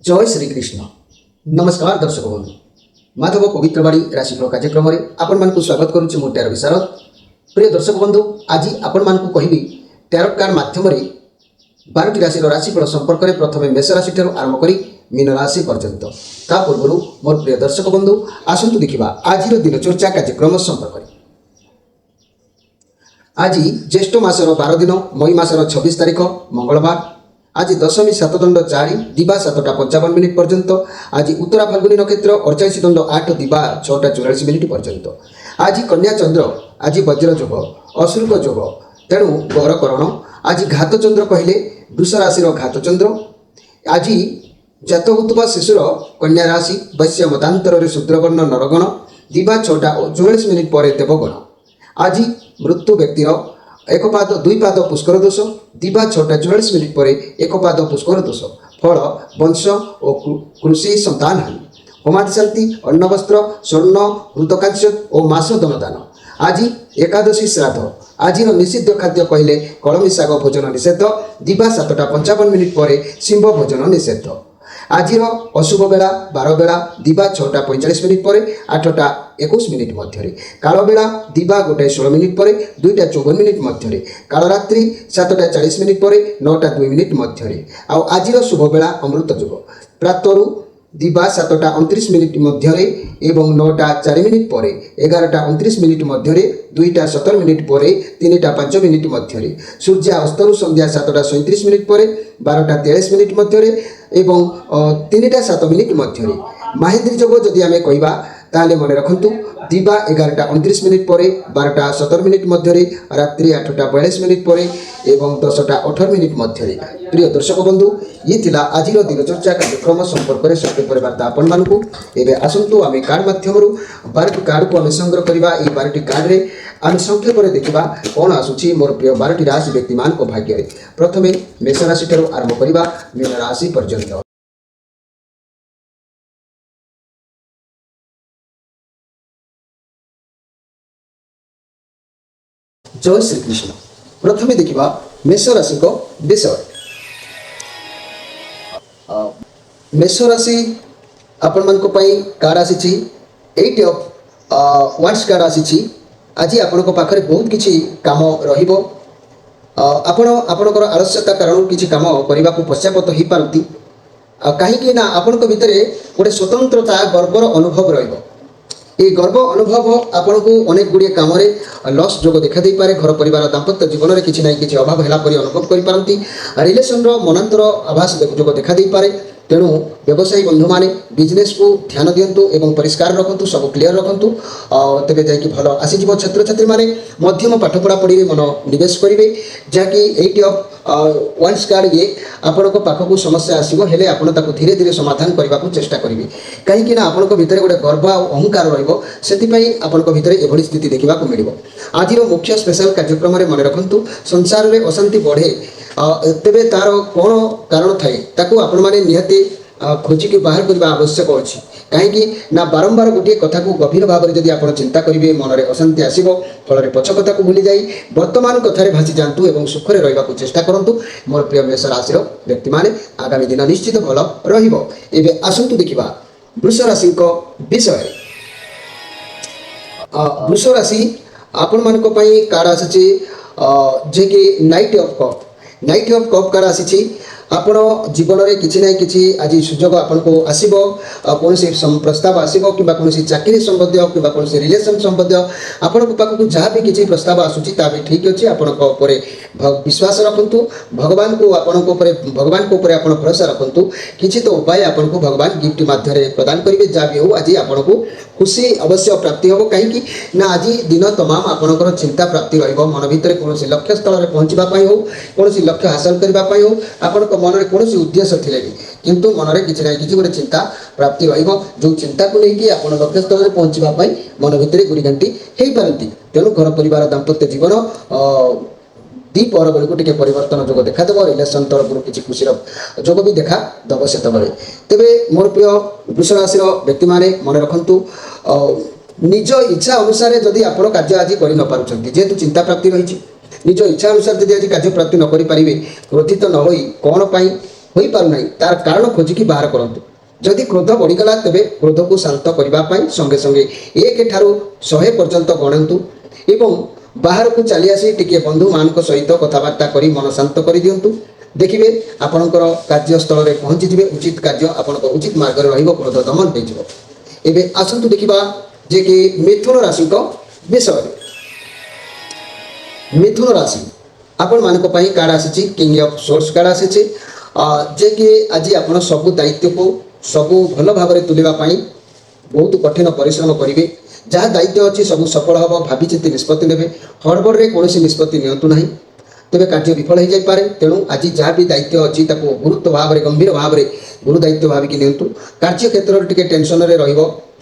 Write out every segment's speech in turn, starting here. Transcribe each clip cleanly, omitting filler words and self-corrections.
जय श्री कृष्ण। नमस्कार दर्शक बंधु, माधव पवित्रवाणी राशिफल कार्यक्रम में आपण मानकु स्वागत करुच्ची मु टैरो विशारद। प्रिय दर्शक बंधु, आज आपण मानकु कहबी टैरो कार्ड माध्यम 12टी राशि राशिफल संपर्क में प्रथम मेष राशि ठारू आरंभ करी मीन राशि पर्यंत। ता पूर्व मोर प्रिय दर्शक बंधु आसंतु देखिबा आज दिनचर्चा कार्यक्रम संपर्क में। आज ज्येष्ठ मासर 12 दिन मई मासर 26 तारीख मंगलवार। आज दशमी 7 दंड 4 दिवा 7टा 55 मिनिट पर्यंत। आज उत्तरा फाल्गुनी नक्षत्र 48 दंड 8 दिवा 6टा 44 मिनिट पर्यंत। आज कन्या चंद्र, आज वज्र जोग, अशुल्क जोग, तेणु गौरकरण। आज घात चंद्र कहले वृष राशि घात चंद्र। आज जात होता शिशुर कन्या राशि वैश्य मतांतर शूद्रवर्ण नरगण दिवा 6टा 44 मिनिट पर देवगण। आज मृत्यु व्यक्तिर एक पाद 2 पाद पुष्कर दोष दिवा 6टा 44 मिनिट पर एक पाद पुष्कर दोष। फल वंश और कृषि संतान हानि। होमादि शांति अन्न वस्त्र स्वर्ण हृतकांश और मास दनदान। आज एकादशी श्राद्ध। आज निषिद्ध खाद्य कहले कलमी शाग भोजन निषेध दिवा 7टा 55 मिनिट पर सिंह भोजन निषेध। आज अशुभ बेला 12 बेला दिवा 6टा 45 मिनिट पर 8टा 21 मिनिट मध्य। काल बेला दिवा 1टा 16 मिनिट पर 2टा 54 मिनिट मध्य। काल रात्रि 7टा 40 मिनिट पर 9टा 2 मिनिट मध्य। आज शुभ बेला अमृत युग प्रातरु दिवा 7टा 29 मिनिट मध्य एवं 9टा 4 मिनिट पर 11टा 29 मिनिट मध्य 2टा 17 मिनिट पर 3टा 5 मिनिट मध्य। सूर्य अस्तरु संध्या 7टा 37 मिनिट पर 12टा 23 मिनिट मध्य एवं 3टा 7 मिनिट मध्य। माहेंद्री जोग जदि आमे कहबा ताले मन रखंतु दिवा 11टा 29 मिनिट पर 12टा 17 मिनिट मध्य रात्रि 8टा 42 मिनिट पर एवं 10टा 18 मिनिट मध्य। प्रिय दर्शक बंधु, ये थिला आज दिनचर्चा कार्यक्रम संपर्क में संक्षेप वार्ता आपण मानकु। एबे आसंतु आमे कार्ड माध्यम 12टी कार्ड को आमे संग्रह करबा। ए 12टी कार्ड रे आमे संक्षेप में देखिबा कोन आसुची मोर प्रिय 12टी राशि व्यक्ति मान को भाग्य रे। प्रथमे मेष राशि ठारू आरंभ करबा मीन राशि पर्यंत। जय श्री कृष्ण। प्रथमे देखिबा मेष राशि को विषय। मेष राशि आपण मान को पई कार्ड आसीची 8 ऑफ वांड्स कार्ड आसीची। आज आपण को पाखरे बहुत किछि काम रहिबो। आपण आपणकर आलस्यता कारण किछि काम करबा को पश्चापत ही पारती। काहे कि ना आपण को भितरे गोटे स्वतंत्रता गर्वर अनुभव रहिबो। ये गर्व अनुभव आपन को अनेक गुड़िए काम लॉस जोग देखा दे पारे। घर परिवार दाम्पत्य जीवन में किसी ना कि अभाव है अनुभव कर पारती। रिलेसन मनांतर आभास जोग देखा दे पारे। तेणु व्यवसायी बंधु माने बिजनेस को ध्यान दिंतु एवं परिष्कार रखु, सब क्लीयर रखु, तेरे जाकि भल आसीज। छात्र छात्री माने मध्यम पाठ पढ़ा पढ़ी मन निवेश करेंगे जहाँकि 8 ऑफ वांड्स कार्ड ये आपण पाखक समस्या आसो हेले आपण धीरे धीरे समाधान करने को चेष्टा करेंगे। कहीं आपण भितर गोटे गर्व आ अहंकार रही भितर एभली स्थिति देखा मिल। आज मुख्य स्पेशल कार्यक्रम में मन रखु संसार में अशांति बढ़े तेबे तार कौन कारण थाए ताकू आपण माने निहते खोजिक बाहर करने आवश्यक अच्छी। कहीं ना बारंबार गोटे कथा को गभीर भाव में जब आप चिंता करेंगे मन में अशांति आसो। फल पछ कथा को भूली जाई वर्तमान कथार भासी जातु और सुखरे रहा चेष्टा करूँ। मोर प्रिय मेष राशि व्यक्ति माने आगामी दिन निश्चित भल रही। आसतु देखा वृष राशि विषय। वृष राशि आपण मान कार्ड आसी जे कि night of cup. Night of cup card आसी। आपण जीवन में किसी ना कि आज सुजोग आपन को आसो, कौन प्रस्ताव आसो कि कौन चाकरी संबंधी कि कौन रिलेसन संबंधी आपण पाखक जहाँ भी किसी प्रस्ताव आसूची ता भी ठीक अच्छे। आपण विश्वास रखु, भगवान को भगवान को भरोसा रखु। किसी तो उपाय आपन को भगवान गिफ्ट माध्यम प्रदान करेंगे। जहाँ भी हो आज आपन को खुशी अवश्य प्राप्ति हम। कहीं ना आज दिन तमाम आपणकर चिंता प्राप्ति रही। मन भर कौन लक्ष्य स्थल में पहुँचापी हो, कौन लक्ष्य हासिल करने हो आपण मन में कौन उद्देश्य थे किंतु मन में किसी ना कि गोटे चिंता प्राप्ति जो चिंता को लेकिन आप लक्ष्य स्थल में पहुँचापी मन भर गुरीघाटी हो पारती। तेणु घर परिवार दाम्पत्य जीवन द्विपहर बेलू टे परिवर्तन जोग देखादेव। रिलेसन तरफ किसी खुशी जोग भी देखा दब से तेरे मोर प्रिय वृष राशि व्यक्ति माने मन रखु निज इच्छा अनुसार जदि आप कार्य आज कर न पार्टी जेहेतु चिंता प्राप्ति रही निज इच्छा अनुसार जब आज कार्य प्राप्ति न करें क्रोधित न हो कौन पाई ହୋଇପାରୁନାହିଁ ତାର କାରଣ ଖୋଜିକି ବାହାର କରନ୍ତୁ। ଯଦି କ୍ରୋଧ ବଢ଼ିଗଲା ତେବେ କ୍ରୋଧକୁ ଶାନ୍ତ କରିବା ପାଇଁ ସଙ୍ଗେ ସଙ୍ଗେ 1 ଠାରୁ 100 ପର୍ଯ୍ୟନ୍ତ ଗଣନ୍ତୁ ଏବଂ ବାହାରକୁ ଚାଲି ଆସି ଟିକିଏ ବନ୍ଧୁମାନଙ୍କ ସହିତ କଥାବାର୍ତ୍ତା କରି ମନ ଶାନ୍ତ କରିଦିଅନ୍ତୁ। ଦେଖିବେ ଆପଣଙ୍କର କାର୍ଯ୍ୟସ୍ଥଳରେ ପହଞ୍ଚିଯିବେ, ଉଚିତ କାର୍ଯ୍ୟ ଆପଣଙ୍କ ଉଚିତ ମାର୍ଗରେ ରହିବ, କ୍ରୋଧ ଦମନ ହୋଇଯିବ। ଏବେ ଆସନ୍ତୁ ଦେଖିବା ଯେ କି ମିଥୁନ ରାଶିଙ୍କ ବିଷୟରେ। ମିଥୁନ ରାଶି ଆପଣମାନଙ୍କ ପାଇଁ କାର୍ଡ଼ ଆସିଛି କିଙ୍ଗ ଅଫ୍ ସୋର୍ସ କାର୍ଡ଼ ଆସିଛି, ଯେ କି ଆଜି ଆପଣ ସବୁ ଦାୟିତ୍ୱକୁ ସବୁ ଭଲ ଭାବରେ ତୁଲିବା ପାଇଁ ବହୁତ କଠିନ ପରିଶ୍ରମ କରିବେ। ଯାହା ଦାୟିତ୍ୱ ଅଛି ସବୁ ସଫଳ ହେବ। ଭାବିଚିନ୍ତି ନିଷ୍ପତ୍ତି ନେବେ, ହଡ଼ବଡ଼ରେ କୌଣସି ନିଷ୍ପତ୍ତି ନିଅନ୍ତୁ ନାହିଁ, ତେବେ କାର୍ଯ୍ୟ ବିଫଳ ହୋଇଯାଇପାରେ। ତେଣୁ ଆଜି ଯାହା ବି ଦାୟିତ୍ୱ ଅଛି ତାକୁ ଗୁରୁତ୍ୱ ଭାବରେ ଗମ୍ଭୀର ଭାବରେ ଗୁରୁ ଦାୟିତ୍ୱ ଭାବିକି ନିଅନ୍ତୁ। କାର୍ଯ୍ୟକ୍ଷେତ୍ରରେ ଟିକେ ଟେନସନରେ ରହିବ,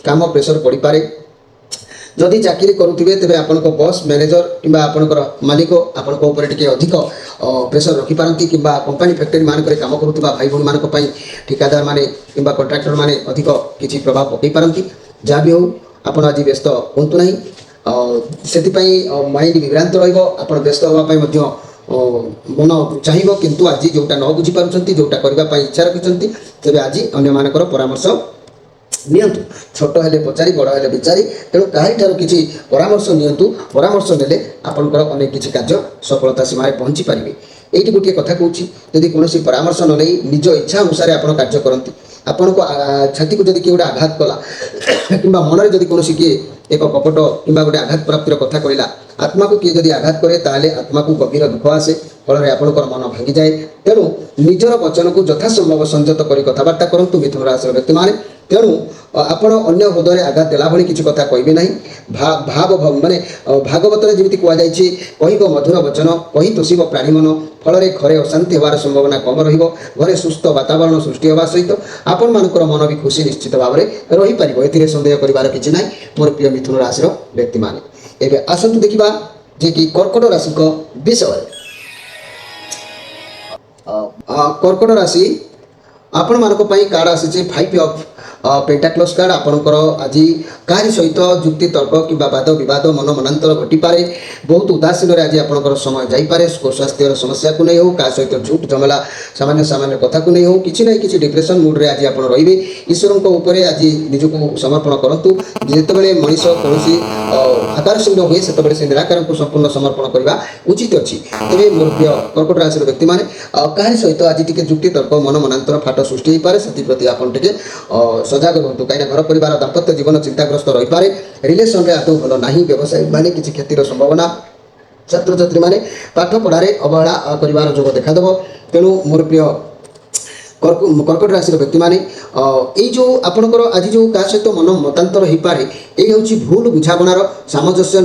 କାମ ପ୍ରେସର ପଡ଼ିପାରେ। ଯଦି ଚାକିରି କରୁଥିବେ ତେବେ ଆପଣଙ୍କ ବସ୍ ମ୍ୟାନେଜର କିମ୍ବା ଆପଣଙ୍କର ମାଲିକ ଆପଣଙ୍କ ଉପରେ ଟିକେ ଅଧିକ ପ୍ରେସର ରଖିପାରନ୍ତି, କିମ୍ବା କମ୍ପାନୀ ଫ୍ୟାକ୍ଟରୀ ମାନଙ୍କରେ କାମ କରୁଥିବା ଭାଇ ଭଉଣୀମାନଙ୍କ ପାଇଁ ଠିକାଦାର ମାନେ କିମ୍ବା କଣ୍ଟ୍ରାକ୍ଟର ମାନେ ଅଧିକ କିଛି ପ୍ରଭାବ ପକାଇ ପାରନ୍ତି। ଯାହା ବି ହେଉ ଆପଣ ଆଜି ବ୍ୟସ୍ତ ହୁଅନ୍ତୁ ନାହିଁ, ସେଥିପାଇଁ ମାଇଣ୍ଡ ବିଭ୍ରାନ୍ତ ରହିବ। ଆପଣ ବ୍ୟସ୍ତ ହେବା ପାଇଁ ମଧ୍ୟ ମନ ଚାହିଁବ, କିନ୍ତୁ ଆଜି ଯେଉଁଟା ନ ବୁଝିପାରୁଛନ୍ତି, ଯେଉଁଟା କରିବା ପାଇଁ ଇଚ୍ଛା ରଖିଛନ୍ତି, ତେବେ ଆଜି ଅନ୍ୟମାନଙ୍କର ପରାମର୍ଶ ନିଅନ୍ତୁ। ଛୋଟ ହେଲେ ପଚାରି, ବଡ଼ ହେଲେ ବିଚାରି, ତେଣୁ କାହାରିଠାରୁ କିଛି ପରାମର୍ଶ ନିଅନ୍ତୁ। ପରାମର୍ଶ ନେଲେ ଆପଣଙ୍କର ଅନେକ କିଛି କାର୍ଯ୍ୟ ସଫଳତା ସୀମାରେ ପହଞ୍ଚି ପାରିବେ। ଏଇଠି ଗୋଟିଏ କଥା କହୁଛି, ଯଦି କୌଣସି ପରାମର୍ଶ ନ ନେଇ ନିଜ ଇଚ୍ଛା ଅନୁସାରେ ଆପଣ କାର୍ଯ୍ୟ କରନ୍ତି, ଆପଣଙ୍କ ଛାତିକୁ ଯଦି କିଏ ଗୋଟେ ଆଘାତ କଲା କିମ୍ବା ମନରେ ଯଦି କୌଣସି କିଏ ଏକ କପଟ କିମ୍ବା ଗୋଟେ ଆଘାତ ପ୍ରାପ୍ତିର କଥା କହିଲା, ଆତ୍ମାକୁ କିଏ ଯଦି ଆଘାତ କରେ ତାହେଲେ ଆତ୍ମାକୁ ଗଭୀର ଦୁଃଖ ଆସେ, ଫଳରେ ଆପଣଙ୍କର ମନ ଭାଙ୍ଗିଯାଏ। ତେଣୁ ନିଜର ବଚନକୁ ଯଥାସମ୍ଭବ ସଂଯତ କରି କଥାବାର୍ତ୍ତା କରନ୍ତୁ ମିଥୁନ ରାଶିର ବ୍ୟକ୍ତିମାନେ। ତେଣୁ ଆପଣ ଅନ୍ୟ ହୃଦୟରେ ଆଘାତ ଦେଲା ଭଳି କିଛି କଥା କହିବେ ନାହିଁ। ମାନେ ଭାଗବତରେ ଯେମିତି କୁହାଯାଇଛି, କହିବ ମଧୁର ବଚନ, କହି ତୋଷିବ ପ୍ରାଣୀ ମନ, ଫଳରେ ଘରେ ଅଶାନ୍ତି ହେବାର ସମ୍ଭାବନା କମ ରହିବ। ଘରେ ସୁସ୍ଥ ବାତାବରଣ ସୃଷ୍ଟି ହେବା ସହିତ ଆପଣମାନଙ୍କର ମନ ବି ଖୁସି ନିଶ୍ଚିତ ଭାବରେ ରହିପାରିବ। ଏଥିରେ ସନ୍ଦେହ କରିବାର କିଛି ନାହିଁ ମୋର ପ୍ରିୟ ମିଥୁନ ରାଶିର ବ୍ୟକ୍ତିମାନେ। ଏବେ ଆସନ୍ତୁ ଦେଖିବା ଯେ କି କର୍କଟ ରାଶିଙ୍କ ବିଷୟରେ। କର୍କଟ ରାଶି ଆପଣମାନଙ୍କ ପାଇଁ କାର୍ଡ଼ ଆସିଛି 5 ଅଫ୍ ପେଣ୍ଟାକ୍ଲସ୍ କାର୍ଡ଼। ଆପଣଙ୍କର ଆଜି କାହାରି ସହିତ ଯୁକ୍ତି ତର୍କ କିମ୍ବା ବାଦ ବିବାଦ ମନ ମନାନ୍ତର ଘଟିପାରେ। ବହୁତ ଉଦାସୀନରେ ଆଜି ଆପଣଙ୍କର ସମୟ ଯାଇପାରେ। ସ୍ୱାସ୍ଥ୍ୟର ସମସ୍ୟାକୁ ନେଇ ହେଉ, କାହା ସହିତ ଝୁଟ ଝମେଲା ସାମାନ୍ୟ ସାମାନ୍ୟ କଥାକୁ ନେଇ ହେଉ, କିଛି ନାହିଁ କିଛି ଡିପ୍ରେସନ୍ ମୁଡ଼୍ରେ ଆଜି ଆପଣ ରହିବେ। ଈଶ୍ୱରଙ୍କ ଉପରେ ଆଜି ନିଜକୁ ସମର୍ପଣ କରନ୍ତୁ। ଯେତେବେଳେ ମଣିଷ କୌଣସି ଆକାରଶୂନ୍ୟ ହୁଏ ସେତେବେଳେ ସେ ନିରାକାରଙ୍କୁ ସମ୍ପୂର୍ଣ୍ଣ ସମର୍ପଣ କରିବା ଉଚିତ ଅଛି। ତେବେ ମୋର ପ୍ରିୟ କର୍କଟ ରାଶିର ବ୍ୟକ୍ତିମାନେ, କାହାରି ସହିତ ଆଜି ଟିକେ ଯୁକ୍ତି ତର୍କ ମନ ମନାନ୍ତର ଫାଟ ସୃଷ୍ଟି ହୋଇପାରେ, ସେଥିପ୍ରତି ଆପଣ ଟିକେ ସଜାଗ ରୁହନ୍ତୁ। କାହିଁକିନା ଘର ପରିବାର ଦାମ୍ପତ୍ୟ ଜୀବନ ଚିନ୍ତାଗ୍ରସ୍ତ ରହିପାରେ। ରିଲେସନରେ ଆଦୌ ଭଲ ନାହିଁ। ବ୍ୟବସାୟୀ ମାନେ କିଛି କ୍ଷତିର ସମ୍ଭାବନା, ଛାତ୍ରଛାତ୍ରୀମାନେ ପାଠ ପଢ଼ାରେ ଅବହେଳା କରିବାର ଯୋଗ ଦେଖାଦେବ। ତେଣୁ ମୋର ପ୍ରିୟ କର୍କଟ ରାଶିର ବ୍ୟକ୍ତିମାନେ, ଏଇ ଯେଉଁ ଆପଣଙ୍କର ଆଜି ଯେଉଁ କାହା ସହିତ ମନ ମତାନ୍ତର ହୋଇପାରେ, ଏଇ ହେଉଛି ଭୁଲ ବୁଝାମଣାର ସାମଞ୍ଜସ୍ୟ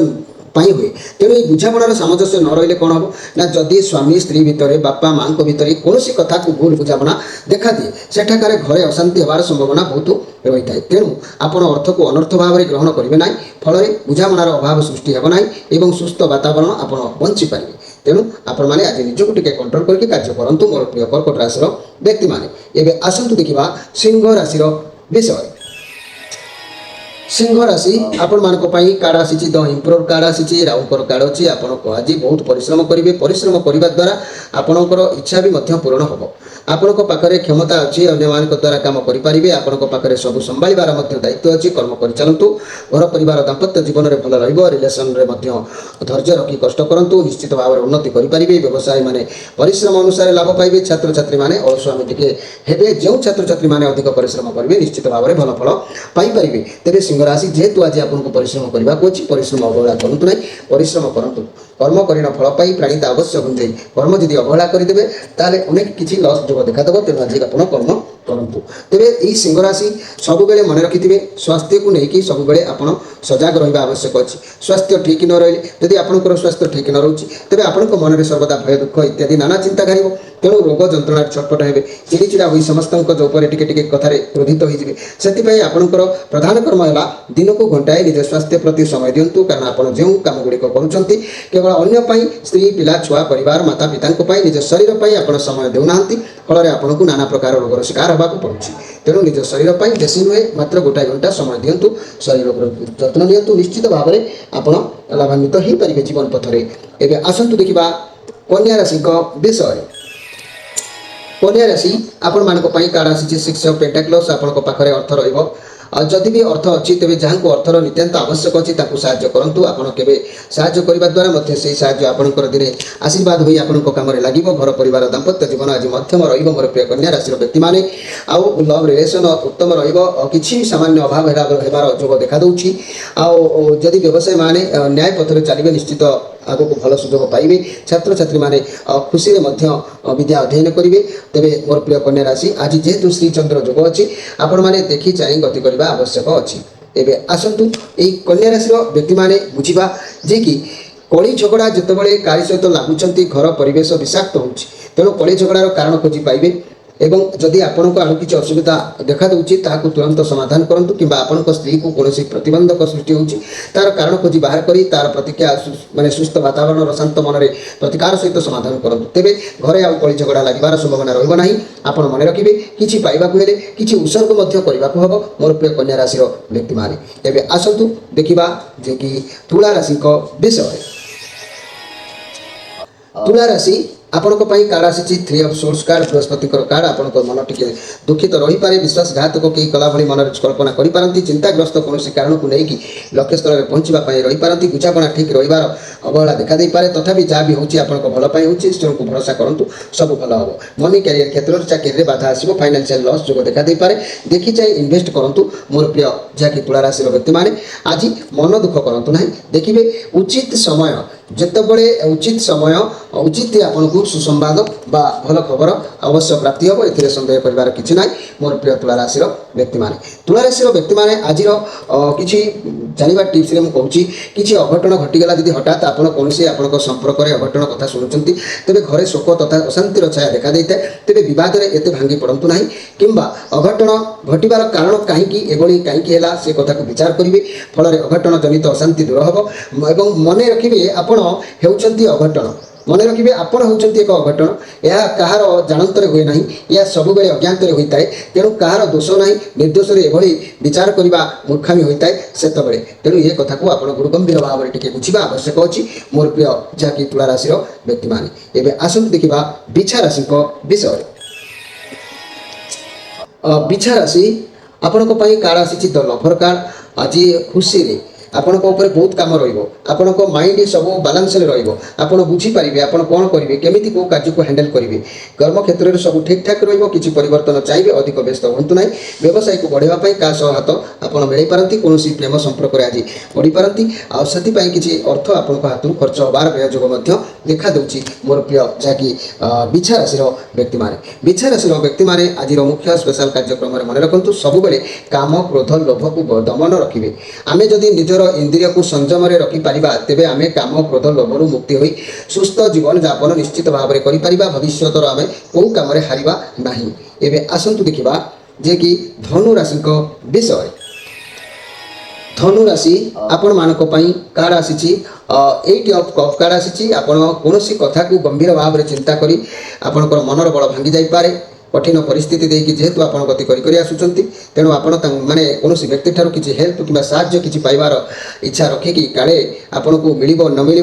ପାଇଁ ହୁଏ। ତେଣୁ এই ବୁଝାମଣାର ସାମଞ୍ଜସ୍ୟ ନ ରହିଲେ କ'ଣ ହେବ ନା, ଯଦି ସ୍ୱାମୀ ସ୍ତ୍ରୀ ଭିତରେ, ବାପା ମାଙ୍କ ଭିତରେ କୌଣସି କଥାକୁ ଭୁଲ ବୁଝାମଣା ଦେଖାଦିଏ, ସେଠାକାରେ ଘରେ ଅଶାନ୍ତି ହେବାର ସମ୍ଭାବନା ବହୁତ ରହିଥାଏ। ତେଣୁ ଆପଣ ଅର୍ଥକୁ ଅନର୍ଥ ଭାବରେ ଗ୍ରହଣ କରିବେ ନାହିଁ, ଫଳରେ ବୁଝାମଣାର ଅଭାବ ସୃଷ୍ଟି ହେବ ନାହିଁ ଏବଂ ସୁସ୍ଥ ବାତାବରଣ ଆପଣ ବଞ୍ଚିପାରିବେ। ତେଣୁ ଆପଣମାନେ ଆଜି ନିଜକୁ ଟିକେ କଣ୍ଟ୍ରୋଲ କରିକି କାର୍ଯ୍ୟ କରନ୍ତୁ ମୋର ପ୍ରିୟ କର୍କଟ ରାଶିର ବ୍ୟକ୍ତିମାନେ। ଏବେ ଆସନ୍ତୁ ଦେଖିବା ସିଂହ ରାଶିର ବିଷୟରେ। ସିଂହ ରାଶି ଆପଣମାନଙ୍କ ପାଇଁ କାର୍ଡ଼ ଆସିଛି ଦ ଇମ୍ପୋରର କାର୍ଡ଼ ଆସିଛି, ରାହୁଙ୍କର କାର୍ଡ଼ ଅଛି। ଆପଣ ଆଜି ବହୁତ ପରିଶ୍ରମ କରିବେ। ପରିଶ୍ରମ କରିବା ଦ୍ୱାରା ଆପଣଙ୍କର ଇଚ୍ଛା ବି ମଧ୍ୟ ପୂରଣ ହେବ। ଆପଣଙ୍କ ପାଖରେ କ୍ଷମତା ଅଛି, ଅନ୍ୟମାନଙ୍କ ଦ୍ୱାରା କାମ କରିପାରିବେ। ଆପଣଙ୍କ ପାଖରେ ସବୁ ସମ୍ଭାଳିବାର ମଧ୍ୟ ଦାୟିତ୍ୱ ଅଛି। କର୍ମ କରିଚାଲନ୍ତୁ। ଘର ପରିବାର ଦାମ୍ପତ୍ୟ ଜୀବନରେ ଭଲ ରହିବ। ରିଲେସନରେ ମଧ୍ୟ ଧୈର୍ଯ୍ୟ ରଖି କଷ୍ଟ କରନ୍ତୁ, ନିଶ୍ଚିତ ଭାବରେ ଉନ୍ନତି କରିପାରିବେ। ବ୍ୟବସାୟୀମାନେ ପରିଶ୍ରମ ଅନୁସାରେ ଲାଭ ପାଇବେ। ଛାତ୍ରଛାତ୍ରୀମାନେ ଅଳସୁଆମୀ ଟିକେ ହେବେ। ଯେଉଁ ଛାତ୍ରଛାତ୍ରୀମାନେ ଅଧିକ ପରିଶ୍ରମ କରିବେ ନିଶ୍ଚିତ ଭାବରେ ଭଲ ଫଳ ପାଇପାରିବେ। ତେବେ ସିଂହ ରାଶି ଯେହେତୁ ଆଜି ଆପଣଙ୍କୁ ପରିଶ୍ରମ କରିବାକୁ ଅଛି, ପରିଶ୍ରମ ଅବହେଳା କରନ୍ତୁ ନାହିଁ, ପରିଶ୍ରମ କରନ୍ତୁ। କର୍ମ କରିଣ ଫଳ ପାଇ ପ୍ରାଣୀତା ଅବଶ୍ୟ ଗୁଞ୍ଜେଇ। କର୍ମ ଯଦି ଅବହେଳା କରିଦେବେ ତାହେଲେ ଅନେକ କିଛି ଲସ୍ ଯୋଗ ଦେଖାଦେବ। ତେଣୁ ଆଜି ଆପଣ କର୍ମ କରନ୍ତୁ। ତେବେ ଏହି ସିଂହ ରାଶି ସବୁବେଳେ ମନେ ରଖିଥିବେ, ସ୍ୱାସ୍ଥ୍ୟକୁ ନେଇକି ସବୁବେଳେ ଆପଣ ସଜାଗ ରହିବା ଆବଶ୍ୟକ ଅଛି। ସ୍ୱାସ୍ଥ୍ୟ ଠିକ୍ ନ ରହିଲେ, ଯଦି ଆପଣଙ୍କର ସ୍ୱାସ୍ଥ୍ୟ ଠିକ୍ ନ ରହୁଛି, ତେବେ ଆପଣଙ୍କ ମନରେ ସର୍ବଦା ଭୟ ଦୁଃଖ ଇତ୍ୟାଦି ନାନା ଚିନ୍ତା ଘାରିବ। ତେଣୁ ରୋଗ ଯନ୍ତ୍ରଣାରେ ଛଟପଟ ହେବେ, ଚିଡ଼ିଚିଡ଼ା ହୋଇ ସମସ୍ତଙ୍କ ଉପରେ ଟିକେ ଟିକେ କଥାରେ କ୍ରୋଧିତ ହୋଇଯିବେ। ସେଥିପାଇଁ ଆପଣଙ୍କର ପ୍ରଧାନ କର୍ମ ହେଲା ଦିନକୁ ଘଣ୍ଟାଏ ନିଜ ସ୍ୱାସ୍ଥ୍ୟ ପ୍ରତି ସମୟ ଦିଅନ୍ତୁ। କାରଣ ଆପଣ ଯେଉଁ କାମ ଗୁଡ଼ିକ କରୁଛନ୍ତି କେବଳ ଅନ୍ୟ ପାଇଁ, ସ୍ତ୍ରୀ ପିଲା ଛୁଆ ପରିବାର ମାତା ପିତାଙ୍କ ପାଇଁ, ନିଜ ଶରୀର ପାଇଁ ଆପଣ ସମୟ ଦେଉନାହାନ୍ତି। ଫଳରେ ଆପଣଙ୍କୁ ନାନା ପ୍ରକାର ରୋଗର ଶିକାର ହେବାକୁ ପଡ଼ୁଛି। ତେଣୁ ନିଜ ଶରୀର ପାଇଁ ବେଶୀ ନୁହେଁ, ମାତ୍ର ଗୋଟାଏ ଘଣ୍ଟା ସମୟ ଦିଅନ୍ତୁ। ଶରୀରର ଯତ୍ନ ନିଅନ୍ତୁ। ନିଶ୍ଚିତ ଭାବରେ ଆପଣ ଲାଭାନ୍ୱିତ ହୋଇପାରିବେ ଜୀବନ ପଥରେ। ଏବେ ଆସନ୍ତୁ ଦେଖିବା କନ୍ୟା ରାଶିଙ୍କ ବିଷୟରେ। कन्या राशि आपण मानक पई कार्ड आसी 6 ऑफ पेंटाक्लस आपण पाखरे अर्थ रहिबो जदि भी अर्थ अच्छी तेज जहाँ को अर्थर नितांत आवश्यक अच्छी साहाय्य करूँ आपड़ के साहाय्य करने द्वारा से साहाय्य आपंकर दिन आशीर्वाद हो आपण कम लगे घर परिवार दाम्पत्य जीवन आज मध्यम रोर प्रिय कन्या राशि व्यक्ति मैंने आउ लव रिलेसन उत्तम रही सामान्य अभाव होबार जोग देखा दूची आदि व्यवसाय माने न्याय पथर चलिए निश्चित आग को भल सुजोग पाइबे छात्र छात्री माने खुशी विद्या अध्ययन करेंगे तेरे मोर प्रिय कन्या राशि आज जेहेतु श्री चंद्र जोग अच्छी आपण मैंने देखी चाह गति करने आवश्यक अच्छी एवं आसतु यही कन्या राशि व्यक्ति मैंने बुझा जे कि कली झगड़ा जितेबाला कार्य सहित लगुंट घर परिवेश विषाक्त हो तेणु कली झगड़ार कारण खोजी पाइबे एवं जदि आपण को आड़ किसी असुविधा देखा दूची ताकू तुरंत समाधान करूँ कि आपण स्त्री को कौन प्रतिबंधक सृष्टि होची तार कारण खोजी बाहर करी तार प्रतिक्रिया माने सुस्थ वातावरण शांत मन में प्रतिकार सहित समाधान करूँ तेरे घरे आउ कली झगड़ा लगे संभावना रहा आपण मन रखिए किसी पाइबा किसी उत्सर्ग करने को हम मोर प्रिय कन्या राशि व्यक्ति माने एवं आसतु देखा जे कि तुला राशि विषय तुला राशि आपण कार्ड आसी 3 of source card Brihaspati card आपण मन टी दुखित रही पारे विश्वासघातक कई कला भली मन कल्पना करें चिंताग्रस्त कौन कारण को लेकिन लक्ष्य स्थल में पहुँचापी रही पारती बुझापणा ठीक रही अवहेला देखा दे पारे तथापि जहाँ भी होची आपण भलपाई होची ईश्वर को भरोसा करूँ सब भल हम मनी कैरियर क्षेत्र में चाकरी में बाधा आसो फाइनान्शियल लॉस जो देखा दे पारे देखी चाहिए इन्वेस्ट करूँ मोर प्रिय जहाँकि तुला राशि व्यक्ति मैंने आज मन दुख करूँ ना देखिए उचित समय जितेबले उचित समय उचित आपन को सुसंवाद बा भल खबर अवश्य प्राप्ति हम ए सन्देह कर किसी ना मोर प्रिय तुला राशि व्यक्ति मैंने तुला राशि व्यक्ति मैंने आज किसी जानवा टिप्स मुझे किसी अघटन घटीगला जब हठात आपड़ कौन आप संपर्क में अघटन कथा शुणुंट तेज घरे शोक तथा अशांतिर छाया देखा देता है तेज बद एत भांगी पड़तु ना कि अघटन घटवार कारण कहीं कहीं से कथा को विचार करेंगे फल अघटन जनित अशांति दूर हम एवं मन रखिए आपण होउछंती अघटन मन रखिए आपण होउछंती एक अघटन यह कहार जानतर हुए ना यह सब बेले अज्ञातर होता है तेणु कहार दोष ना निर्दोष एभली विचार करने मूर्खामी होता है से तेणु ये कथा को आप गुरुगंभीर भाव में टी बुझा आवश्यक अच्छी मोर प्रिय जहाँकि तुला राशि व्यक्ति मैंने एवं आसतु देखा बिछा राशि विषय बिछा राशि आपण कार्ड आसी द लभर कार्ड आज खुशी रे आपण बहुत कम रहा माइंड सब बालांस आप बुझीपारे आप कौन करेंगे केमी कौ कार्य को हैंडल करेंगे कर्म क्षेत्र में सब ठीक ठाक रही परिवर्तन चाहिए अधिक व्यस्त हूँ ना व्यवसाय को बढ़ावाई क्या हाथ आप मिल पारती कौन प्रेम संपर्क में आज बढ़ी पारती आती किसी अर्थ आप हाथ खर्च हबार व्ययोग देखा दूसरी मोर प्रिय जहाँकि बिछा राशि व्यक्ति मैंने बिछा राशि व्यक्ति मैंने आज मुख्य स्पेशल कार्यक्रम में मन रखु सब काम क्रोध लोभ को दमन रखिए आम जदि निजर इंद्रिय को संयम में रखिपर तेरे आम काम क्रोध लोभरू मुक्ति हो सुस्थ जीवन यापन निश्चित भाव में कर भविष्य आम कौ कम हारिबा नहीं एवं आसतु देखा जे कि धनु राशि विषय धनु राशि आपण मानक कार्ड आसी 8 ऑफ कप कार्ड आसी आपण कौन कथा को गंभीर भाव में चिंता करी आपणकर मनर बल भांगी जापे कठिन परिस्थिति देखिए जेहेतु आप गति कर आसुँच तेणु आप माने कौन व्यक्ति ठार किसी हेल्प कि साहाय्य किसी पाइबार इच्छा रखिकी काले आपन को मिल न मिल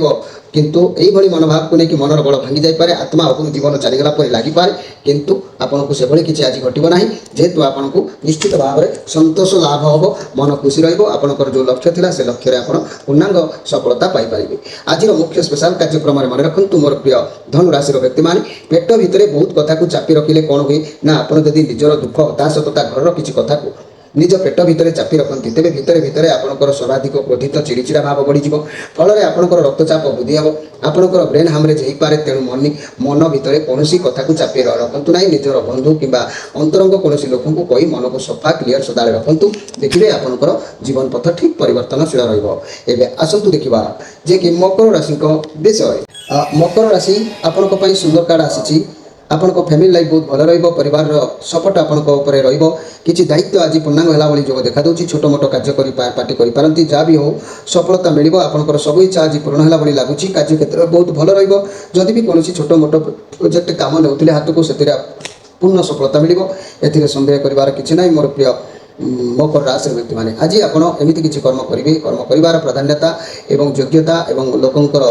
किंतु यही मनोभाव को लेकिन मनर बल भांगी जापे आत्मा आपको जीवन चलीगला लगिपे किंतु आपन को से किसी आज घटना ना जेहेतु आपन को निश्चित भाव में संतोष लाभ हम मन खुशी रपर जो लक्ष्य था से लक्ष्य आप पूर्णांग सफलता पाइपर आज मुख्य स्पेशल कार्यक्रम में मन रखु मोर प्रिय धनु राशि व्यक्ति मैंने पेट भितर बहुत कथा को चापी रखिले कौन हुए ना आप निजर दुख हताश तथा घर किसी कथा को निज पेट भितर चापी रखती तेरे भितर भितर आपंकर सर्वाधिक क्रोधित चिड़चिड़ा भाव बढ़ीज फल आपंकर रक्तचाप वृद्धि हम आपंकर ब्रेन हामरेज हो पाए तेणु मन भितर कौन कथा को चापी रखु ना निजर बंधु कि अंतरंग कौन लोक को कही मन को सफा क्लीयर सदा रखु देखिए आपंकर जीवन पथ ठीक परिवर्तनशील रहा आसतु देखा जे कि मकर राशि विषय मकर राशि आपण सुंदर कार्ड आसी आपण फैमिली लाइफ बहुत भल रहिबार सपोर्ट आपरे किसी दायित्व आज पूर्णांग है जो देखा दूसरी छोट मोट कार्य पार्टी करें जहाँ भी हो सफलता मिल आपंकर सब इच्छा आज पूर्ण है लगुच कार्य क्षेत्र में बहुत भल रदि भी कौन छोट मोट प्रोजेक्ट काम नौते हाथ को से पूर्ण सफलता मिल ए सन्देह कर किसी ना मोर प्रिय मकर राशि व्यक्ति मैंने आज आपमती किसी कर्म करेंगे कर्म कर प्राधान्यता एवं योग्यता एवं लोकंर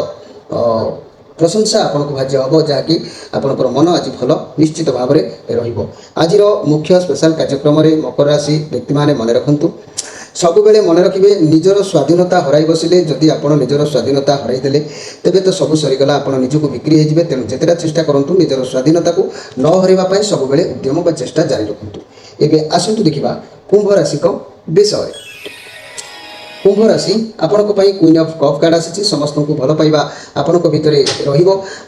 प्रशंसा आपन को भाज्य हम जहाँकि आपंकर मन आज भल निश्चित भाव में आज मुख्य स्पेशल कार्यक्रम मकर राशि व्यक्ति मैंने मन रखु सबुबले मन रखिए निजर स्वाधीनता हराई बसिले जदि आपड़ निजर स्वाधीनता हराईदे तेबे तो सब सरीगला आप निजक बिक्री हो तेणु जितेटा चेष्टा करूँ निजर स्वाधीनता को न हरवा सबुबले उद्यम व चेष्टा जारी रखु एवं आसतु देखा कुंभ राशि विषय कुंभ राशि आपण क्वीन ऑफ कप कार्ड आसी समस्त को भल पाइबा आपण भितर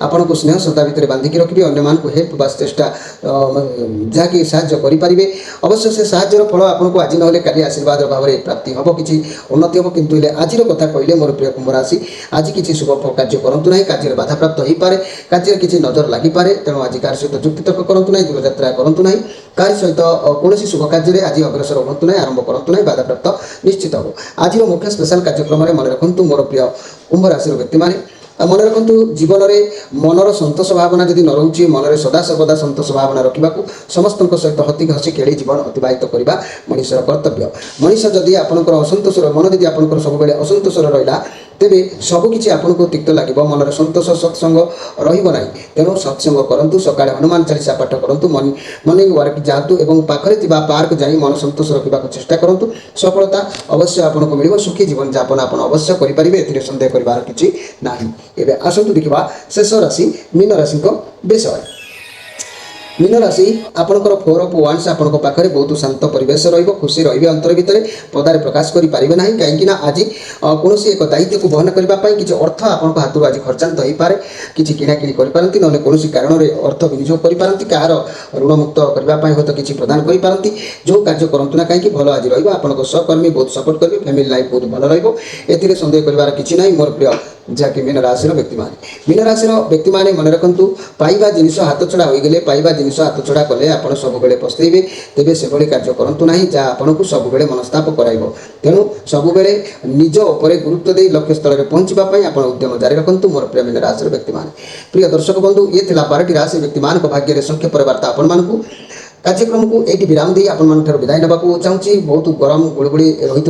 आपण को स्नेह श्रद्धा भितर बांधिकी रखिए अन्य मान को हेल्प बा चेष्टा जहाँकि साहाଯ୍य करें अवश्य से साहाଯ୍यर फल आपको आज ना काली आशीर्वाद भाव में प्राप्ति हम किसी उन्नति हम किंतु आज कथा कहले मोर प्रिय कुंभ राशि आज किसी शुभ कार्य करूँ ना कार्य बाधा प्राप्त हो पारे कार्य किसी नजर लगिपारे तेणु आज कार्य सहित जुक्ति तर्क करूँ ना दूरयात्रा करूँ ना कार्य सहित कौन शुभ कार्य आज अग्रसर हूँ ना आरंभ करूँ ना बाधा प्राप्त निश्चित हो आज मुख्य स्पेशल कार्यक्रम में मन रखु मोर प्रिय कुंभ राशि व्यक्ति मैंने मन रखु जीवन में मनर सतोष भावना जदि न रोचे मन सदा सर्वदा सतोष भावना रखा समस्त सहित हती हसी खेली जीवन अतिबाहित करवा मनुष्यर कर्तव्य मनीष जदि आपंकर असंतोष मन जदि आप सब असंतोष रहा तेबे सबकि आपको तिक्त लगे मनर सतोष सत्संग रहा तेणु सत्संग करूँ सका हनुमान चालीसा पाठ करूँ मर्निंग वाक जातु और पाखे पार्क जा मन सतोष रखा चेष्टा करूँ सफलता अवश्य आपको मिल सुखी जीवन जापन आप अवश्य करेंगे ए सन्देह कर किसी ना एवं आसतु देखा शेष राशि मीन राशि विषय मीन राशि आपंकर 4 ऑफ वांड्स आपण पाखे बहुत शांत परिवेश खुशी रे अंतर भितर पदार प्रकाश करें ना कहीं आज कौन एक दायित्व को बहन करने किसी अर्थ आपन हाथ आज खर्चांत हो पाए किसी किणाकिणी करपारती ना कौन कारण में अर्थ विनियोग करपारती कहार ऋणमुक्त करने हूँ तो किसी प्रदान करपारती जो कार्य करूँ ना कहीं भल आज रहा सहकर्मी बहुत सपोर्ट करेंगे फैमिली लाइफ बहुत भल रही सन्देह कर किसी ना मोर प्रिय जहाँकि मीन राशि मीन राशि व्यक्ति मैंने मन रखु पाइबा जिनिस हाथ छड़ा हो गले पाइबा जिनिस हाथ छड़ा कले आप सब पस्तेबे तेबे से कार्य करूँ ना जहाँ आपन को सब मनस्ताप कराइब तेणु सब निज उपर गुरुत्व दे लक्ष्य स्थल में पहुँचापी आप उद्यम जारी रखु मोर प्रिय मीन राशि व्यक्ति मैंने प्रिय दर्शक बंधु ये 12टी राशि व्यक्ति मान भाग्य संक्षेप वार्ता आपण मानू कार्यक्रम को ये विराम दे आपण विदाय ना चाहूँगी बहुत गरम गुड़गुड़ी रही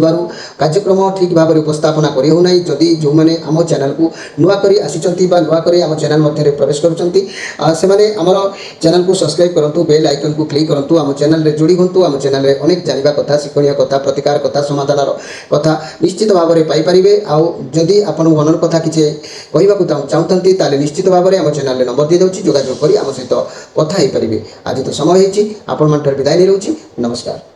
कार्यक्रम ठीक भाव में उपस्थापना करना जदि जो मैंने आम चैनल को नुआ कर आसी नुआ कर आम चैनल मध्य प्रवेश करमर चैनल को सब्सक्राइब करूँ बेल आइकन को क्लिक करूँ आम चैनल में जोड़ी हूँ आम चैनल में अनेक जाना कथा शिक्षणीय कथा प्रतिकार कथा समाधान कथा निश्चित भाव में पाइपर आदि आप मनर कथा किसी कहना चाहते निश्चित भाव में आम चैनल में नंबर दी दूँ जोगाजोग कर आम सहित कथा हो पारे आज तो समय होती आपण विदाय नहीं रोची नमस्कार।